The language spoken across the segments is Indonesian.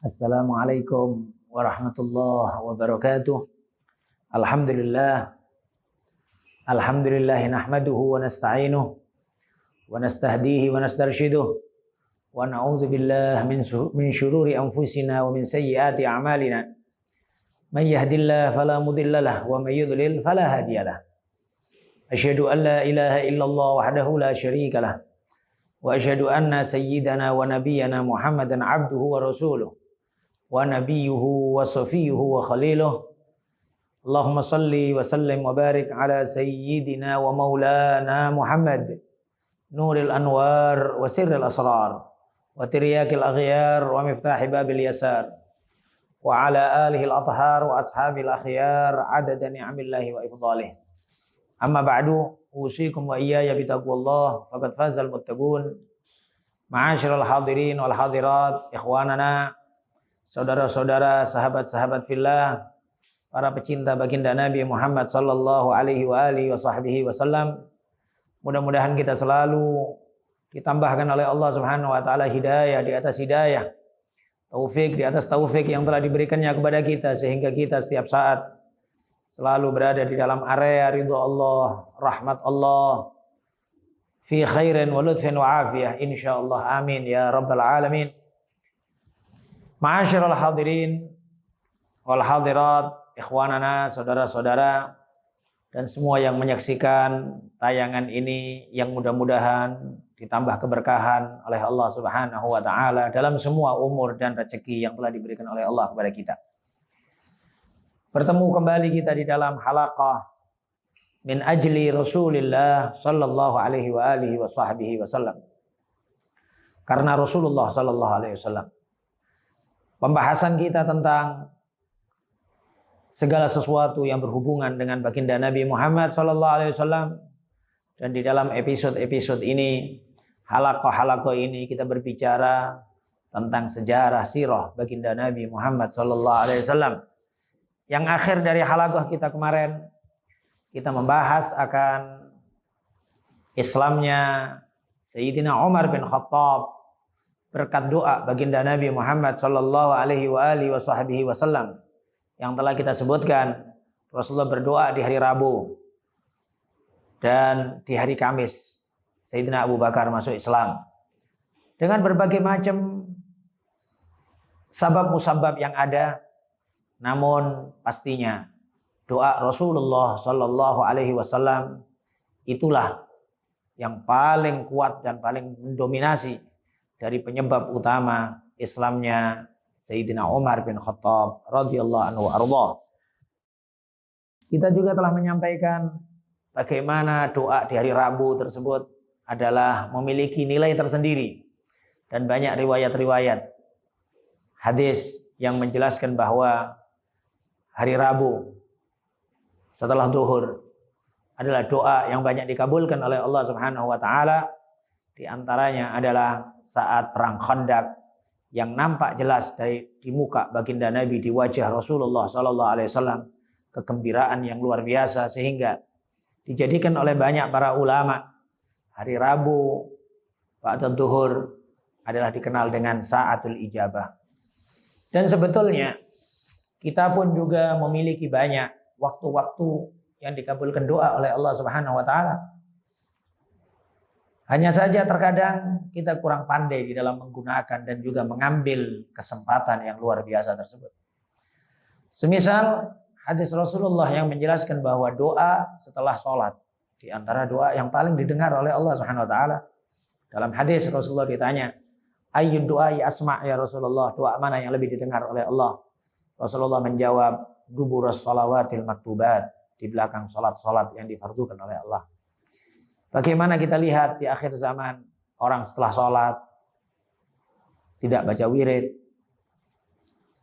Assalamualaikum warahmatullahi wabarakatuh. Alhamdulillah. Alhamdulillah nahmaduhu wa nasta'inuhu wa nastahdihi wa nastarshiduh wa na'udzu billahi min syururi anfusina wa min sayyiati a'malina. May yahdihillahu fala mudilla lahu wa may yudlil fala hadiyalah. Asyhadu an la ilaha illallah wahdahu la syarika lah. Wa asyhadu anna sayyidana wa nabiyyana Muhammadan abduhu wa rasuluh wa nabiyuhu wa safiyuhu wa khaliluh. Allahumma salli wa sallim wa barik ala sayyidina wa maulana Muhammad nuril anwar wa sirril asrar wa tiryakil aghyar wa miftahi babil yasar wa ala alihi al-athhar wa ashabil akhyar adada ni'amillahi wa ifdalih. Amma ba'du, usikum wa iyaya bitaqwallah faqad fazal muttaqun. Ma'asyiral hadirin wal hadirat, ikhwanana, saudara-saudara, sahabat-sahabat fillah, para pecinta baginda Nabi Muhammad sallallahu alaihi wa alihi wa sahbihi wasallam. Mudah-mudahan kita selalu ditambahkan oleh Allah Subhanahu wa taala hidayah di atas hidayah, taufik di atas taufik yang telah diberikannya kepada kita, sehingga kita setiap saat selalu berada di dalam area ridho Allah, rahmat Allah, fi khairin wa lutfin wa afiyah insyaallah, amin ya rabbal alamin. Ma'asyiral hadirin wal hadirat, ikhwanana, saudara-saudara, dan semua yang menyaksikan tayangan ini, yang mudah-mudahan ditambah keberkahan oleh Allah Subhanahu wa taala dalam semua umur dan rezeki yang telah diberikan oleh Allah kepada kita. Bertemu kembali kita di dalam halaqah min ajli Rasulillah sallallahu alaihi wa alihi wa sahbihi wasallam. Karena Rasulullah sallallahu alaihi wasallam. Pembahasan kita tentang segala sesuatu yang berhubungan dengan baginda Nabi Muhammad sallallahu alaihi wasallam, dan di dalam episode-episode ini, halaqah-halaqah ini, kita berbicara tentang sejarah sirah baginda Nabi Muhammad sallallahu alaihi wasallam. Yang akhir dari halaqah kita kemarin, kita membahas akan Islamnya Sayyidina Umar bin Khattab berkat doa baginda Nabi Muhammad sallallahu alaihi wa alihi wasallam yang telah kita sebutkan. Rasulullah berdoa di hari Rabu dan di hari Kamis Sayyidina Abu Bakar masuk Islam dengan berbagai macam sabab musabab yang ada. Namun pastinya doa Rasulullah sallallahu alaihi wasallam itulah yang paling kuat dan paling mendominasi dari penyebab utama Islamnya Sayyidina Umar bin Khattab radhiyallahu anhu arda. Kita juga telah menyampaikan bagaimana doa di hari Rabu tersebut adalah memiliki nilai tersendiri, dan banyak riwayat-riwayat hadis yang menjelaskan bahwa hari Rabu setelah zuhur adalah doa yang banyak dikabulkan oleh Allah Subhanahu wa taala. Di antaranya adalah saat perang Khandaq, yang nampak jelas di muka baginda Nabi, di wajah Rasulullah sallallahu alaihi wasallam, kegembiraan yang luar biasa, sehingga dijadikan oleh banyak para ulama hari Rabu ba'da zuhur adalah dikenal dengan saatul ijabah. Dan sebetulnya kita pun juga memiliki banyak waktu-waktu yang dikabulkan doa oleh Allah Subhanahu wa taala. Hanya saja terkadang kita kurang pandai di dalam menggunakan dan juga mengambil kesempatan yang luar biasa tersebut. Semisal hadis Rasulullah yang menjelaskan bahwa doa setelah sholat di antara doa yang paling didengar oleh Allah Subhanahu wa taala. Dalam hadis Rasulullah ditanya, ayyud du'ai asma' ya Rasulullah, doa mana yang lebih didengar oleh Allah? Rasulullah menjawab, duburus shalawatil maktubat, di belakang sholat-sholat yang difardukan oleh Allah. Bagaimana kita lihat di akhir zaman, orang setelah sholat tidak baca wirid,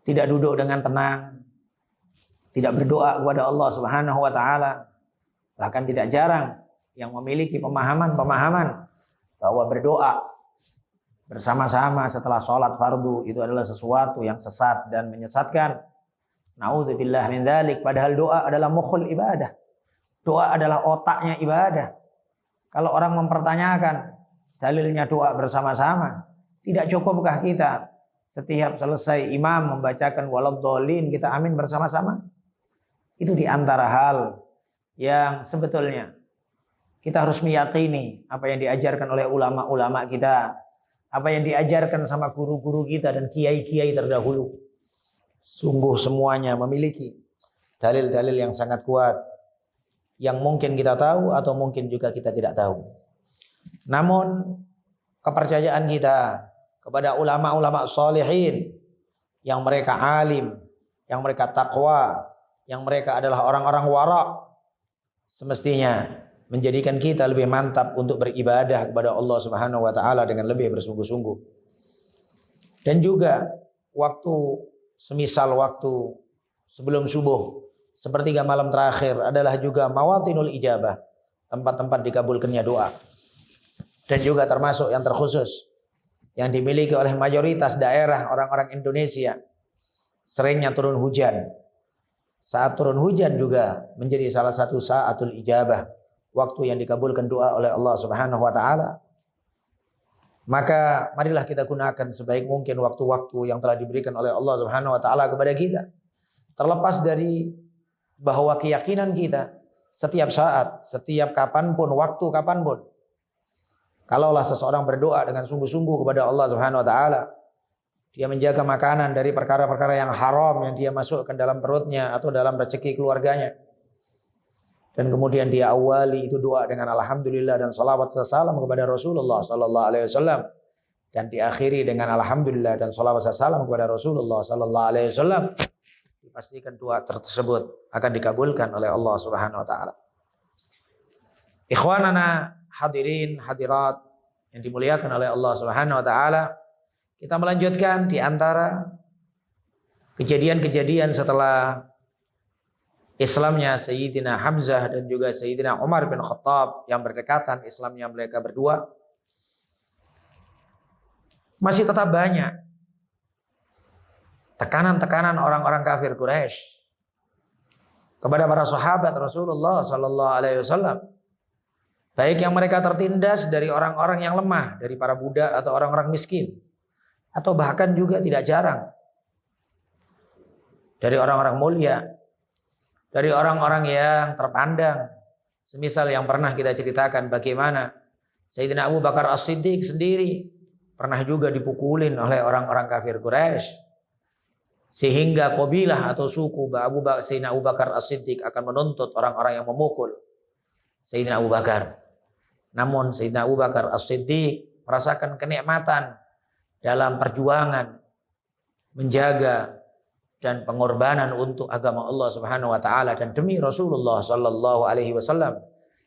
tidak duduk dengan tenang, tidak berdoa kepada Allah Subhanahu wa taala. Bahkan tidak jarang yang memiliki pemahaman bahwa berdoa bersama-sama setelah sholat fardu itu adalah sesuatu yang sesat dan menyesatkan. Na'udzubillah min dzalik. Padahal doa adalah mukhul ibadah. Doa adalah otaknya ibadah. Kalau orang mempertanyakan dalilnya doa bersama-sama, tidak cukupkah kita setiap selesai imam membacakan waladhdallin kita amin bersama-sama? Itu di antara hal yang sebetulnya kita harus meyakini apa yang diajarkan oleh ulama-ulama kita, apa yang diajarkan sama guru-guru kita dan kiai-kiai terdahulu. Sungguh semuanya memiliki dalil-dalil yang sangat kuat yang mungkin kita tahu atau mungkin juga kita tidak tahu. Namun kepercayaan kita kepada ulama-ulama sholihin yang mereka alim, yang mereka takwa, yang mereka adalah orang-orang wara, semestinya menjadikan kita lebih mantap untuk beribadah kepada Allah Subhanahu wa taala dengan lebih bersungguh-sungguh. Dan juga semisal waktu sebelum subuh, sepertiga malam terakhir adalah juga mawatinul ijabah, tempat-tempat dikabulkannya doa. Dan juga termasuk yang terkhusus yang dimiliki oleh mayoritas daerah orang-orang Indonesia, seringnya turun hujan. Saat turun hujan juga menjadi salah satu saatul ijabah, waktu yang dikabulkan doa oleh Allah Subhanahu wa taala. Maka marilah kita gunakan sebaik mungkin waktu-waktu yang telah diberikan oleh Allah Subhanahu wa taala kepada kita. Terlepas dari bahwa keyakinan kita setiap saat, setiap kapanpun, waktu kapanpun, kalaulah seseorang berdoa dengan sungguh-sungguh kepada Allah Subhanahu wa taala, dia menjaga makanan dari perkara-perkara yang haram yang dia masukkan dalam perutnya atau dalam rezeki keluarganya, dan kemudian dia awali itu doa dengan alhamdulillah dan salawat salam kepada Rasulullah sallallahu alaihi wasallam, dan diakhiri dengan alhamdulillah dan salawat salam kepada Rasulullah sallallahu alaihi wasallam, dipastikan doa tersebut akan dikabulkan oleh Allah Subhanahu wa taala. Ikhwanana hadirin hadirat yang dimuliakan oleh Allah Subhanahu wa taala, kita melanjutkan di antara kejadian-kejadian setelah Islamnya Sayyidina Hamzah dan juga Sayyidina Umar bin Khattab yang berdekatan Islamnya mereka berdua. Masih tetap banyak tekanan-tekanan orang-orang kafir Quraisy kepada para sahabat Rasulullah sallallahu alaihi wasallam. Baik yang mereka tertindas dari orang-orang yang lemah, dari para budak atau orang-orang miskin, atau bahkan juga tidak jarang dari orang-orang mulia, dari orang-orang yang terpandang. Semisal yang pernah kita ceritakan bagaimana Sayyidina Abu Bakar As-Siddiq sendiri pernah juga dipukulin oleh orang-orang kafir Quraisy, sehingga qabilah atau suku Sayyidina Abu Bakar As-Siddiq akan menuntut orang-orang yang memukul Sayyidina Abu Bakar. Namun Sayyidina Abu Bakar As-Siddiq merasakan kenikmatan dalam perjuangan menjaga dan pengorbanan untuk agama Allah Subhanahu wa taala dan demi Rasulullah sallallahu alaihi wasallam,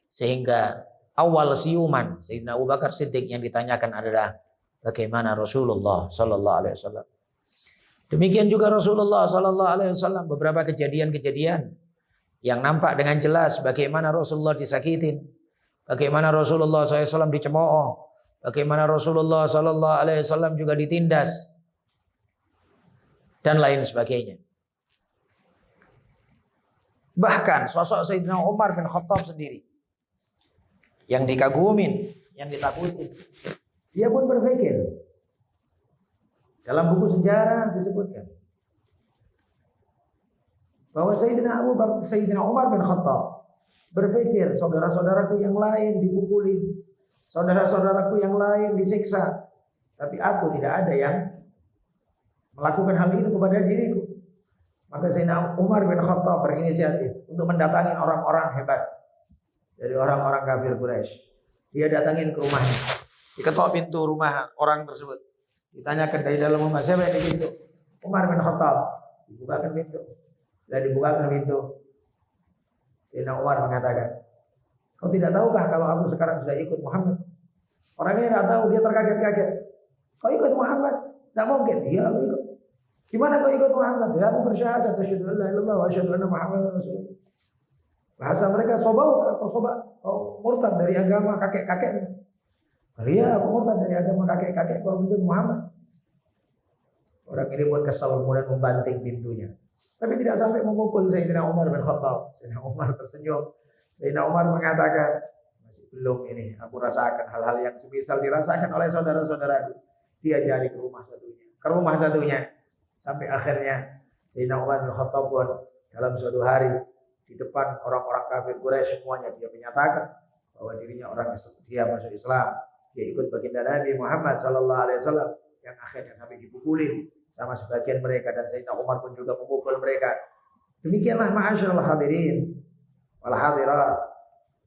sehingga awal siuman Sayyidina Abu Bakar Siddiq yang ditanyakan adalah bagaimana Rasulullah sallallahu alaihi wasallam. Demikian juga Rasulullah sallallahu alaihi wasallam, beberapa kejadian-kejadian yang nampak dengan jelas bagaimana Rasulullah disakitin, bagaimana Rasulullah SAW dicemooh, bagaimana Rasulullah sallallahu alaihi wasallam juga ditindas dan lain sebagainya. Bahkan sosok Sayyidina Umar bin Khattab sendiri yang dikagumin, yang ditakuti, dia pun berpikir, dalam buku sejarah disebutkan bahwa Sayyidina Umar bin Khattab berpikir, saudara-saudaraku yang lain dipukulin, saudara-saudaraku yang lain disiksa, tapi aku tidak ada yang melakukan hal itu kepada diriku. Maka Sayyidina Umar bin Khattab berinisiatif untuk mendatangi orang-orang hebat dari orang-orang kafir Quraisy. Dia datangin ke rumahnya, diketok pintu rumah orang tersebut, ditanyakan dari dalam rumah, siapa yang di pintu? Umar bin Khattab. Dibukakan pintu. Dan dibukakan pintu, Sayyidina Umar mengatakan, kau tidak tahukah kalau aku sekarang sudah ikut Muhammad? Orangnya tidak tahu, dia terkaget-kaget. Kau ikut Muhammad? Tidak mungkin. Iya, aku ikut. Gimana kau ikut Muhammad? Ya, aku bersyahadat asyhadu an la ilaha illallah wa asyhadu anna Muhammadar Rasulullah. Bahasa mereka kau murtad dari agama kakek-kakekmu. Iya, aku murtad dari agama kakek-kakek kau ikut Muhammad. Orang ini pun kesal kemudian membanting pintunya. Tapi tidak sampai memukul Sayyidina Umar bin Khattab. Sayyidina Umar tersenyum. Sayyidina Umar mengatakan, masih belum ini, aku rasakan hal-hal yang semisal dirasakan oleh saudara-saudaraku. Dia jadi ke rumah satunya. ke rumah satunya. Sampai akhirnya Sayyidina Umar bin Khattab pun dalam suatu hari di depan orang-orang kafir Quraisy semuanya dia menyatakan bahwa dirinya orang dia masuk Islam, dia ikut baginda Nabi Muhammad sallallahu alaihi wasallam, yang akhirnya sampai dipukulin sama sebagian mereka, dan Sayyidina Umar pun juga memukul mereka. Demikianlah ma'asyiral hadirin wal hadirat,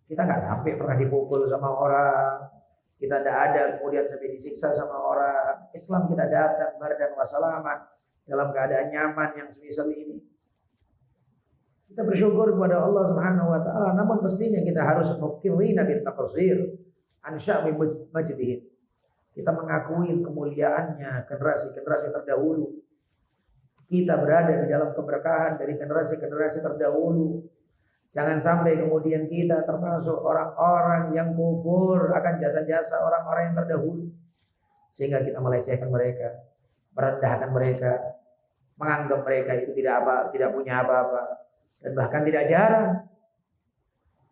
kita nggak sampai pernah dipukul sama orang, kita tidak ada kemudian sampai disiksa sama orang. Islam kita datang bardan wasalaman dalam keadaan nyaman yang semisal ini. Kita bersyukur kepada Allah Subhanahu wa taala, namun mestinya kita harus muqirrina bit taqsir an sya'bi majdihim. Kita mengakui kemuliaannya generasi-generasi terdahulu. Kita berada di dalam keberkahan dari generasi-generasi terdahulu. Jangan sampai kemudian kita termasuk orang-orang yang kufur akan jasa-jasa orang-orang yang terdahulu, sehingga kita melecehkan mereka, merendahkan mereka, menganggap mereka itu tidak punya apa-apa, dan bahkan tidak jarang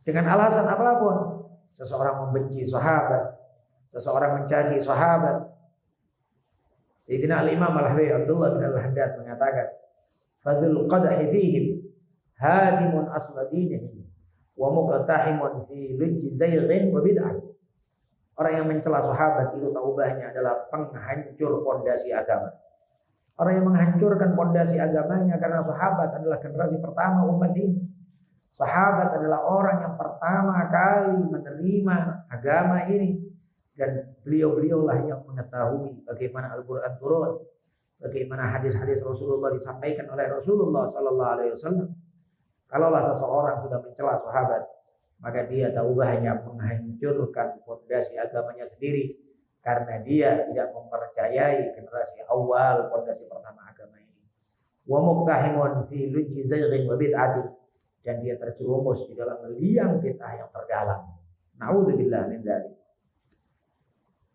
dengan alasan apapun seseorang membenci sahabat, seseorang mencaci sahabat. Sayyidina Al-Imam Al-Habib Abdullah bin Al-Haddad mengatakan, "Fadhul qadhi fihim hadimun asladinihi wa muqtahimun fi lujji zayghin wa bid'ah." Orang yang mencela sahabat itu taubahnya adalah penghancur pondasi agama. Orang yang menghancurkan pondasi agamanya, karena sahabat adalah generasi pertama umat ini. Sahabat adalah orang yang pertama kali menerima agama ini, dan beliau-beliaulah yang mengetahui bagaimana Al-Quran turun, bagaimana hadis-hadis Rasulullah disampaikan oleh Rasulullah sallallahu alaihi wasallam. Kalaulah seseorang sudah mencela sahabat, maka dia taubahnya menghancurkan fondasi agamanya sendiri, karena dia tidak mempercayai generasi awal pondasi pertama agama ini. Wa muqtahimun fi lujji zayghin wa bid'ati, dan dia terjerumus di dalam liang bid'ah yang terdalam. Na'udzubillah min dzalik.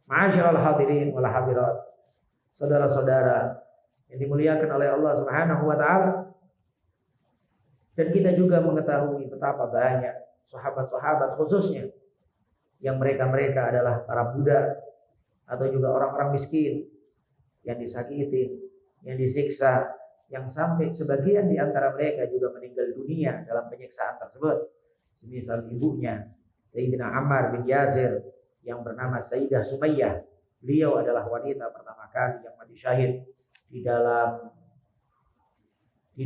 Ma'asyiral hadirin wal hadirat, saudara-saudara yang dimuliakan oleh Allah Subhanahu wa taala. Dan kita juga mengetahui betapa banyak sahabat-sahabat khususnya yang mereka adalah para budak atau juga orang-orang miskin yang disakiti, yang disiksa, yang sampai sebagian di antara mereka juga meninggal dunia dalam penyiksaan tersebut. Semisal ibunya Sayyidina Ammar bin Yasir yang bernama Sayyidah Sumayyah. Beliau adalah wanita pertama kali yang mati syahid di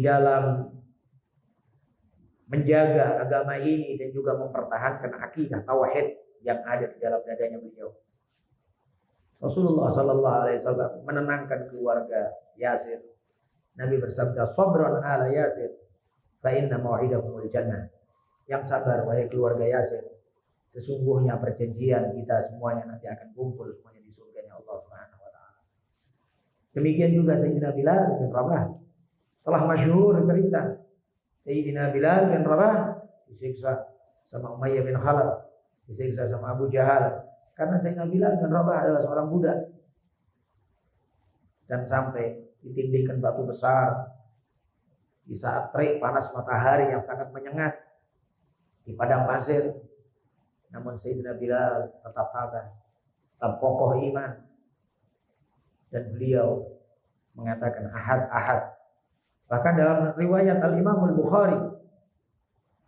dalam menjaga agama ini dan juga mempertahankan akidah tauhid yang ada di dalam dadanya beliau. Rasulullah sallallahu alaihi wasallam menenangkan keluarga Yasir. Nabi bersabda, "Sabran ala Yasir, fa inna mau'idakumul jannah." Yang sabar wahai keluarga Yasir, sesungguhnya perjanjian kita semuanya nanti akan kumpul semuanya di surganya Allah Subhanahu wa taala. Demikian juga Sayyidina Bilal bin Rabah. Telah masyhur cerita Sayyidina Bilal bin Rabah disiksa sama Umayyah bin Khalaf, disiksa sama Abu Jahal, karena Sayyidina Bilal bin Rabah adalah seorang budak. Dan sampai ditindihkan batu besar di saat terik panas matahari yang sangat menyengat di padang pasir. Namun Sayyidina Bilal tetap tabah, tetap kokoh iman, dan beliau mengatakan ahad, ahad. Bahkan dalam riwayat Al-Imam Al-Bukhari,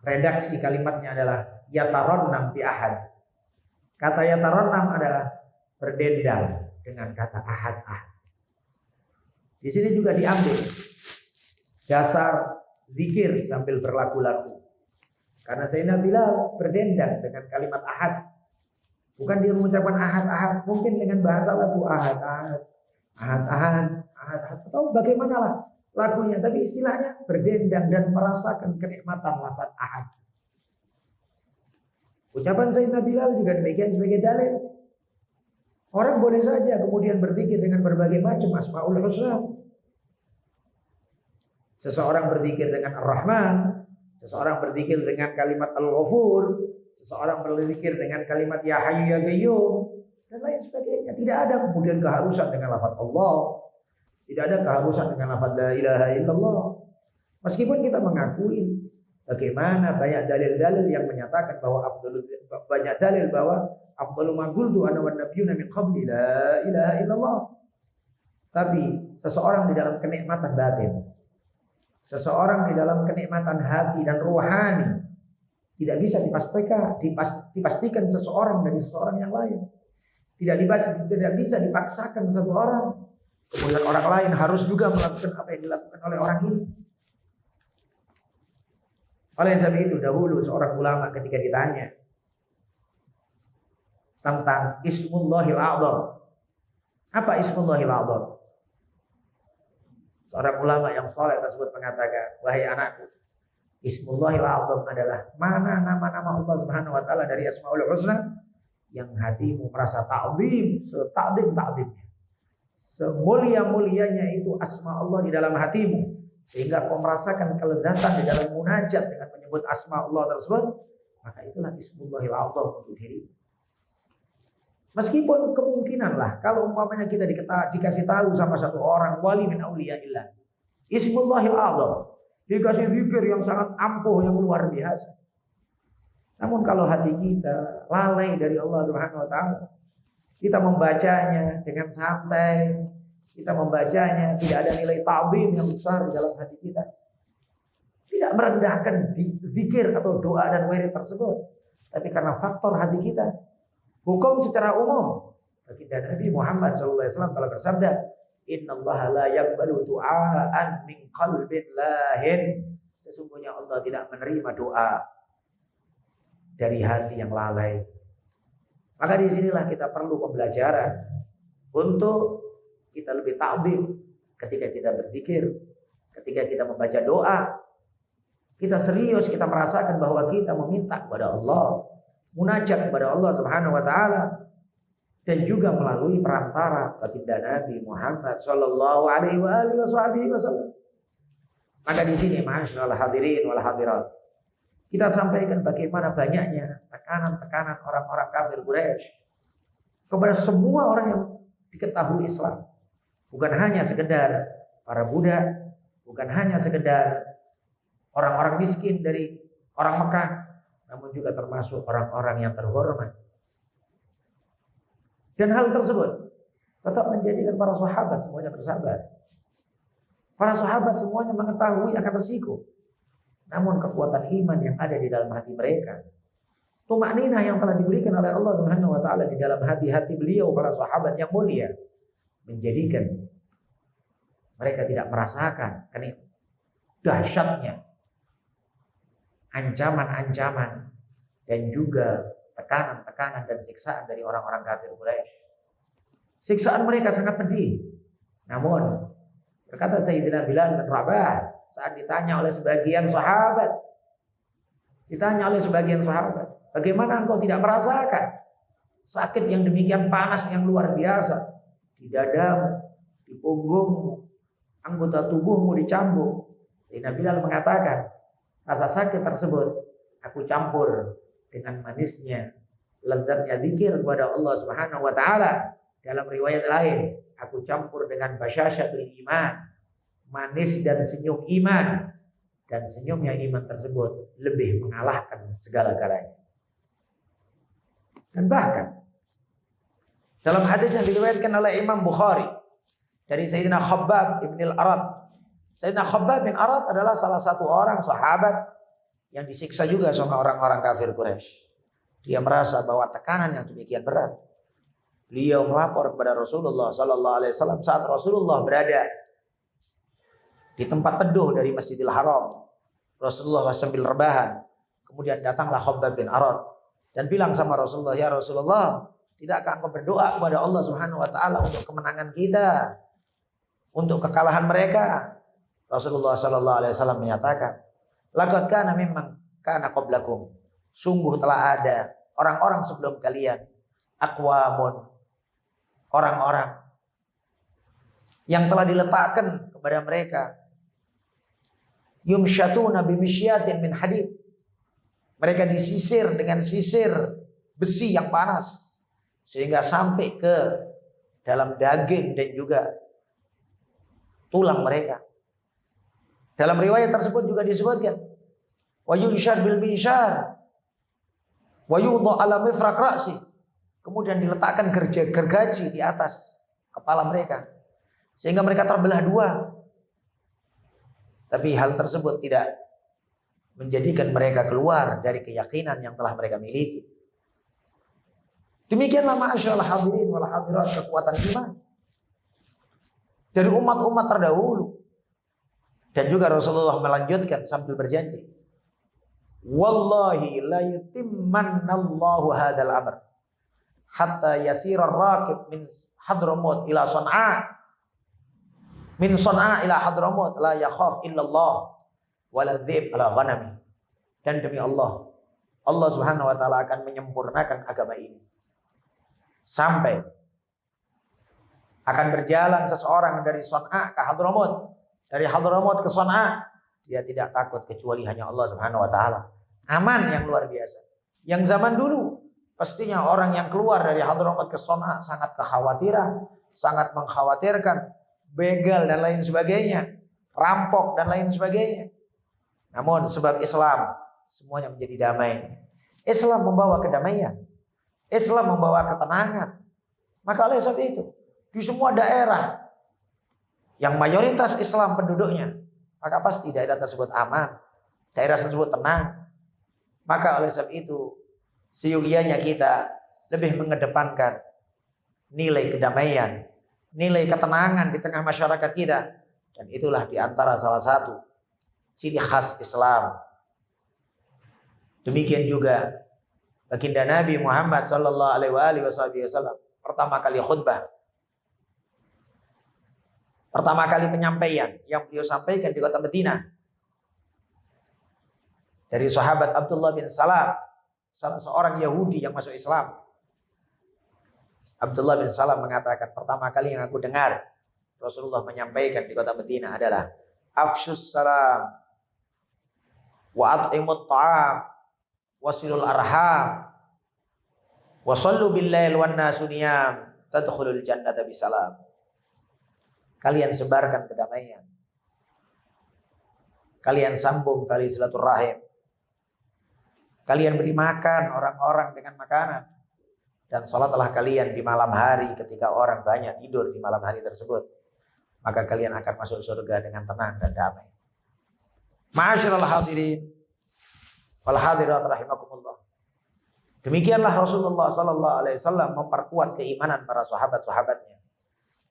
redaksi kalimatnya adalah yataronnam bi ahad. Kata yataronnam adalah berdendam dengan kata ahad, ahad. Di sini juga diambil dasar zikir sambil berlaku-laku. Karena Sayyidina Bilal berdendam dengan kalimat ahad. Bukan dia mengucapkan ahad, ahad. Mungkin dengan bahasa lagu ahad, ahad, ahad, ahad, ahad, ahad. Atau bagaimanalah lagunya. Tapi istilahnya berdendam dan merasakan kenikmatan lafaz ahad. Ucapan Sayyidina Bilal juga demikian sebagai dalil. Orang boleh saja kemudian berzikir dengan berbagai macam asmaul husna. Seseorang berzikir dengan Ar-Rahman, seseorang berzikir dengan kalimat Al-Ghafur, seseorang berzikir dengan kalimat Ya Hayyu Ya Qayyum, dan lain sebagainya. Tidak ada kemudian keharusan dengan lafaz Allah, tidak ada keharusan dengan lafaz La ilaha illallah. Meskipun kita mengakui bagaimana banyak dalil-dalil yang menyatakan bahwa banyak dalil bahwa afdalu ma qultu ana wan nabiyyuna min qabli la ilaha illallah. Tapi seseorang di dalam kenikmatan batin, seseorang di dalam kenikmatan hati dan rohani, tidak bisa dipastikan seseorang dari seseorang yang lain. Tidak bisa dipaksakan satu orang, kemudian orang lain harus juga melakukan apa yang dilakukan oleh orang ini. Oleh sebab itu dahulu seorang ulama ketika ditanya tentang Ismullahil A'zam, apa Ismullahil A'zam? Seorang ulama yang saleh tersebut mengatakan, wahai anakku, Ismullahil A'zam adalah mana nama-nama Allah Subhanahu wa taala dari Asmaul Husna yang hatimu merasa ta'zim, setakdim-takdimnya. Semulia-mulianya itu asma Allah di dalam hatimu, sehingga kau merasakan kelezatan di dalam munajat dengan menyebut asma Allah tersebut, maka itulah Ismullahil A'zam untuk diri. Meskipun kemungkinanlah kalau umpamanya kita dikasih tahu sama satu orang wali min auliyaillah, Ismullahil A'zam, dikasih zikir yang sangat ampuh, yang luar biasa. Namun kalau hati kita lalai dari Allah Subhanahu wa taala, kita membacanya dengan santai, kita membacanya tidak ada nilai ta'zim yang besar di dalam hati kita, tidak merendahkan zikir atau doa dan wirid tersebut, tapi karena faktor hati kita. Hukum secara umum, baginda Nabi Muhammad SAW telah bersabda, Innallaha la yaqbalu du'aan min qalbin lahin. Sesungguhnya Allah tidak menerima doa dari hati yang lalai. Maka disinilah kita perlu pembelajaran untuk kita lebih ta'zim ketika kita berzikir, ketika kita membaca doa. Kita serius, kita merasakan bahwa kita meminta kepada Allah, munajat kepada Allah Subhanahu wa taala, dan juga melalui perantara baginda Nabi Muhammad sallallahu alaihi wasallam. Maka di sini ma'asyiral hadirin wal hadirat, kita sampaikan bagaimana banyaknya tekanan-tekanan orang-orang kafir Quraisy kepada semua orang yang diketahui Islam. Bukan hanya sekedar para budak, bukan hanya sekedar orang-orang miskin dari orang Mekah, namun juga termasuk orang-orang yang terhormat. Dan hal tersebut tetap menjadikan para sahabat semuanya bersabar. Para sahabat semuanya mengetahui akan resiko. Namun kekuatan iman yang ada di dalam hati mereka, tumakninah yang telah diberikan oleh Allah Subhanahu wa taala di dalam hati-hati beliau para sahabat yang mulia, menjadikan mereka tidak merasakan dahsyatnya ancaman-ancaman dan juga tekanan-tekanan dan siksaan dari orang-orang kafir Quraisy. Siksaan mereka sangat pedih. Namun berkata Sayyidina Bilal bin Rabah saat ditanya oleh sebagian sahabat, bagaimana engkau tidak merasakan sakit yang demikian panas yang luar biasa di dadamu, di punggungmu, anggota tubuhmu dicambuk? Sayyidina Bilal mengatakan, rasa sakit tersebut aku campur dengan manisnya, lezatnya zikir kepada Allah Subhanahu wa taala. Dalam riwayat lain, aku campur dengan basyasyatul iman, manis dan senyum iman. Dan senyumnya iman tersebut lebih mengalahkan segala-galanya. Dan bahkan dalam hadis yang diriwayatkan oleh Imam Bukhari dari Sayyidina Khabbab ibn al-Arad. Sayyidina Khabbab bin Arad adalah salah satu orang sahabat yang disiksa juga sama orang-orang kafir Quraisy. Dia merasa bahwa tekanan yang demikian berat. Beliau melapor kepada Rasulullah sallallahu alaihi wasallam saat Rasulullah berada di tempat teduh dari Masjidil Haram. Rasulullah sambil rebahan. Kemudian datanglah Khabbab bin Arad dan bilang sama Rasulullah, "Ya Rasulullah, tidakkah engkau berdoa kepada Allah Subhanahu wa taala untuk kemenangan kita, untuk kekalahan mereka?" Rasulullah sallallahu alaihi wasallam menyatakan, "Laqad kana mimman kana qablakum." Sungguh telah ada orang-orang sebelum kalian, aqwamun, orang-orang yang telah diletakkan kepada mereka, yumsyatuna bimisyatin min hadid. Mereka disisir dengan sisir besi yang panas sehingga sampai ke dalam daging dan juga tulang mereka. Dalam riwayat tersebut juga disebutkan, wa yunshar bil minshar wa yudha ala mifraq ra'si. Kemudian diletakkan gergaji di atas kepala mereka. sehingga mereka terbelah dua. Tapi hal tersebut tidak menjadikan mereka keluar dari keyakinan yang telah mereka miliki. Demikianlah ma'asyarul hadirin wal hadirat kekuatan iman dari umat-umat terdahulu. Dan juga Rasulullah melanjutkan sambil berjanji, wallahi la yutimmannallahu hadzal amr hatta yasira ar-raqib min Hadramut ila Son'a, min Son'a ila Hadramut la yakhaf illallah wala dzib ala ghanami. Dan demi Allah, Allah Subhanahu wa taala akan menyempurnakan agama ini sampai akan berjalan seseorang dari Son'a ke Hadramut, dari Hadramut ke Son'a, dia tidak takut kecuali hanya Allah Subhanahu wa taala. Aman yang luar biasa. Yang zaman dulu pastinya orang yang keluar dari Hadramut ke Son'a sangat kekhawatiran, sangat mengkhawatirkan begal dan lain sebagainya, rampok dan lain sebagainya. Namun sebab Islam semuanya menjadi damai. Islam membawa kedamaian. Islam membawa ketenangan. Maka oleh sebab itu di semua daerah yang mayoritas Islam penduduknya, maka pasti daerah tersebut aman, daerah tersebut tenang. Maka oleh sebab itu seyogianya kita lebih mengedepankan nilai kedamaian, nilai ketenangan di tengah masyarakat kita. Dan itulah diantara salah satu ciri khas Islam. Demikian juga baginda Nabi Muhammad sallallahu alaihi wasallam pertama kali khutbah, pertama kali penyampaian yang beliau sampaikan di kota Madinah, dari sahabat Abdullah bin Salam, salah seorang Yahudi yang masuk Islam. Abdullah bin Salam mengatakan, pertama kali yang aku dengar Rasulullah menyampaikan di kota Madinah adalah afsyus salam wa at'imut ta'am wasilul arham wasallu billail wan nasu niyam tadkhulul jannata bisalam. Kalian sebarkan kedamaian, kalian sambung tali silaturahim, kalian beri makan orang-orang dengan makanan, dan salatlah kalian di malam hari ketika orang banyak tidur di malam hari tersebut, maka kalian akan masuk surga dengan tenang dan damai. Ma'asyiral hadirin wal hadirat rahimakumullah. Demikianlah Rasulullah sallallahu alaihi wasallam memperkuat keimanan para sahabat-sahabatnya,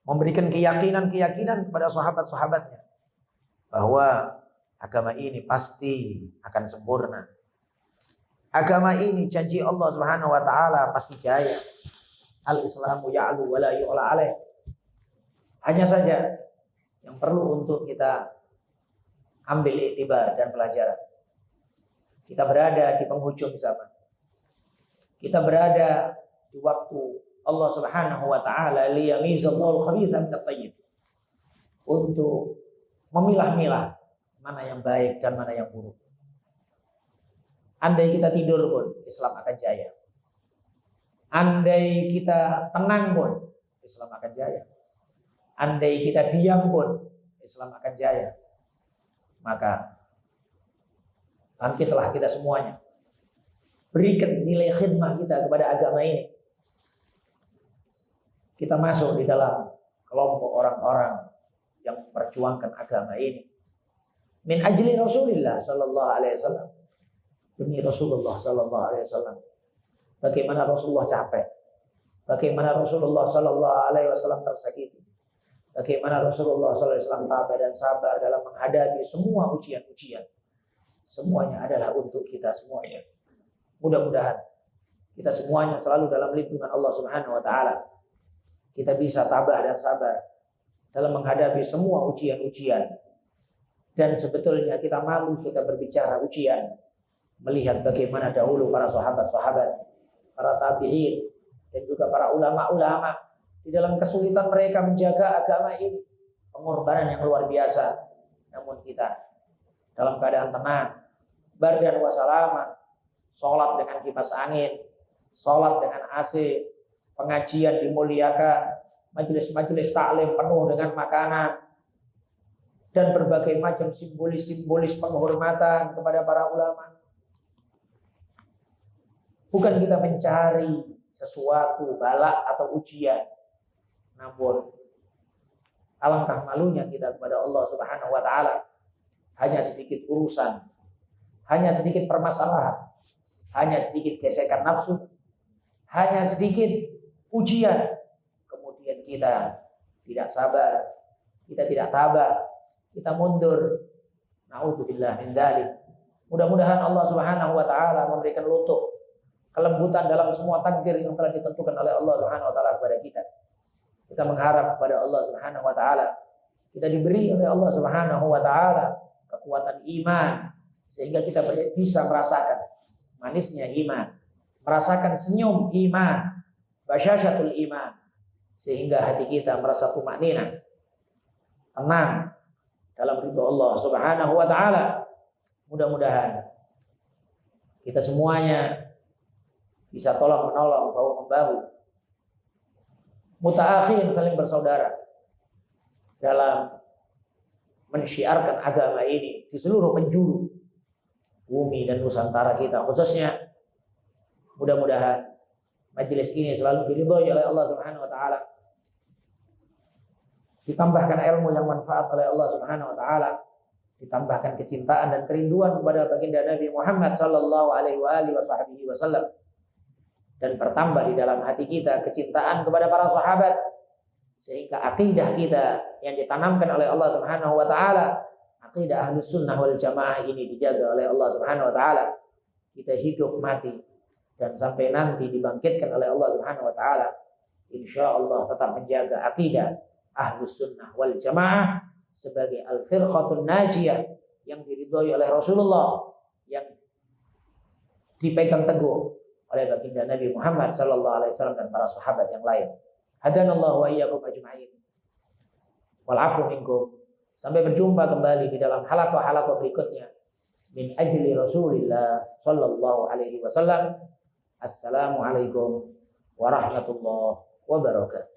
memberikan keyakinan-keyakinan kepada sahabat-sahabatnya bahwa agama ini pasti akan sempurna. Agama ini janji Allah Subhanahu wa taala pasti jaya. Al-Islamu ya'lu wa la yu'la alaih. Hanya saja yang perlu untuk kita ambil iktibar dan pelajaran. Kita berada di penghujung zaman. Kita berada di waktu Allah Subhanahu wa taala liyamizallahu khabitha minat thayyib, untuk memilah-milah mana yang baik dan mana yang buruk. Andai kita tidur pun Islam akan jaya. Andai kita tenang pun Islam akan jaya. Andai kita diam pun Islam akan jaya. Maka bangkitlah kita semuanya, berikan nilai khidmah kita kepada agama ini. Kita masuk di dalam kelompok orang-orang yang memperjuangkan agama ini min ajli Rasulullah sallallahu alaihi wasallam, demi Rasulullah sallallahu alaihi wasallam. Bagaimana Rasulullah capek, bagaimana Rasulullah sallallahu alaihi wasallam tersakiti, bagaimana Rasulullah sallallahu alaihi wasallam tabah dan sabar dalam menghadapi semua ujian-ujian. Semuanya adalah untuk kita semuanya. Mudah-mudahan kita semuanya selalu dalam lindungan Allah Subhanahu wa taala. Kita bisa tabah dan sabar dalam menghadapi semua ujian-ujian. Dan sebetulnya kita malu kita berbicara ujian, melihat bagaimana dahulu para sahabat-sahabat, para tabi'in, dan juga para ulama-ulama di dalam kesulitan mereka menjaga agama ini, pengorbanan yang luar biasa. Namun kita dalam keadaan tenang, bardan wa salama, sholat dengan kipas angin, sholat dengan AC, pengajian dimuliakan, majelis-majelis taklim penuh dengan makanan, dan berbagai macam simbolis-simbolis penghormatan kepada para ulama. Bukan kita mencari sesuatu balak atau ujian, namun Alangkah malunya kita kepada Allah Subhanahu wa taala. Hanya sedikit urusan, hanya sedikit permasalahan, hanya sedikit gesekan nafsu, hanya sedikit ujian, kemudian kita tidak sabar, kita tidak tabah, kita mundur. Na'udzubillah min dzalik. Mudah-mudahan Allah Subhanahu wa taala memberikan lutuf, kelembutan dalam semua takdir yang telah ditentukan oleh Allah Subhanahu wa taala kepada kita. Kita mengharap kepada Allah Subhanahu wa taala, kita diberi oleh Allah Subhanahu wa taala kekuatan iman sehingga kita bisa merasakan manisnya iman, merasakan senyum iman, basyasyatul iman, sehingga hati kita merasa tumakninah, tenang dalam ridho Allah Subhanahu wa taala. Mudah-mudahan kita semuanya bisa tolong menolong, bahu membahu, mutaakhin, saling bersaudara dalam mensyiarkan agama ini di seluruh penjuru bumi dan nusantara kita khususnya. Mudah-mudahan majelis ini selalu diridhoi oleh Allah Subhanahu wa taala, ditambahkan ilmu yang manfaat oleh Allah Subhanahu wa taala, ditambahkan kecintaan dan kerinduan kepada baginda Nabi Muhammad sallallahu alaihi wasallam, dan bertambah di dalam hati kita kecintaan kepada para sahabat, sehingga akidah kita yang ditanamkan oleh Allah Subhanahu wa taala, akidah Ahlus Sunnah wal Jamaah ini dijaga oleh Allah Subhanahu wa taala. Kita hidup mati dan sampai nanti dibangkitkan oleh Allah Subhanahu wa taala, insyaallah tetap menjaga akidah Ahlus Sunnah wal Jamaah sebagai al-firqatun najiyah yang diridhoi oleh Rasulullah, yang dipegang teguh oleh baginda Nabi Muhammad sallallahu alaihi wasallam dan para sahabat yang lain. Hadanallahu wa iyyakum ajma'in. Wal 'afwu minkum. Sampai berjumpa kembali di dalam halaqah-halaqah berikutnya. Min ajli Rasulillah sallallahu alaihi wasallam. Assalamualaikum warahmatullahi wabarakatuh.